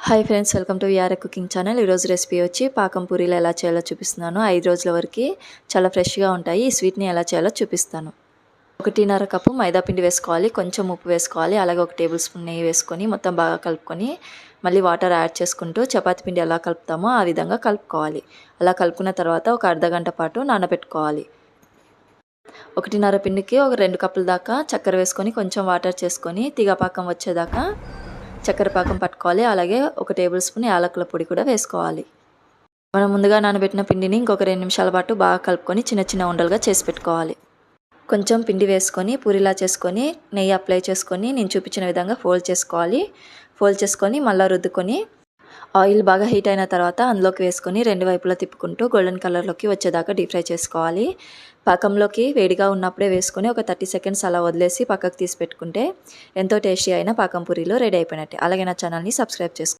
Hi friends, welcome to VRA cooking channel. ఈరోజు recipe వచ్చి పాకం పూరీలు ఎలా చేయాలో చూపిస్తున్నాను. 5 రోజుల వరకు చాలా ఫ్రెష్గా ఉంటాయి. ఈ స్వీట్ని ఎలా చేయాలో చూపిస్తాను. 1.5 కప్పు మైదా పిండి వేసుకోవాలి, కొంచెం ఉప్పు వేసుకోవాలి, అలాగే 1 టేబుల్ స్పూన్ నెయ్యి వేసుకొని మొత్తం బాగా కలుపుకొని మళ్ళీ వాటర్ యాడ్ చేసుకుంటూ చపాతీ పిండి ఎలా కలుపుతామో ఆ విధంగా కలుపుకోవాలి. అలా కలుపుకున్న తర్వాత ఒక అర్ధగంట పాటు నానబెట్టుకోవాలి. 1.5 పిండికి ఒక 2 కప్పుల దాకా చక్కెర వేసుకొని కొంచెం వాటర్ చేసుకొని తీగపాకం వచ్చేదాకా చక్కెర పాకం పట్టుకోవాలి. అలాగే 1 టేబుల్ స్పూన్ యాలకుల పొడి కూడా వేసుకోవాలి. మనం ముందుగా నానబెట్టిన పిండిని ఇంకొక 2 నిమిషాల పాటు బాగా కలుపుకొని చిన్న చిన్న ఉండలుగా చేసి పెట్టుకోవాలి. కొంచెం పిండి వేసుకొని పూరిలా చేసుకొని నెయ్యి అప్లై చేసుకొని నేను చూపించిన విధంగా ఫోల్డ్ చేసుకోవాలి. ఫోల్డ్ చేసుకొని మళ్ళీ రుద్దుకొని ఆయిల్ బాగా హీట్ అయిన తర్వాత అందులోకి వేసుకొని 2 వైపులా తిప్పుకుంటూ గోల్డెన్ కలర్లోకి వచ్చేదాకా డీప్ ఫ్రై చేసుకోవాలి. పాకంలోకి వేడిగా ఉన్నప్పుడే వేసుకొని ఒక 30 సెకండ్స్ అలా వదిలేసి పక్కకు తీసి పెట్టుకుంటే ఎంతో టేస్టీ అయిన పాకం పూరీలు రెడీ అయిపోయినట్టే. అలాగే నా ఛానల్ని సబ్స్క్రైబ్ చేసుకోండి.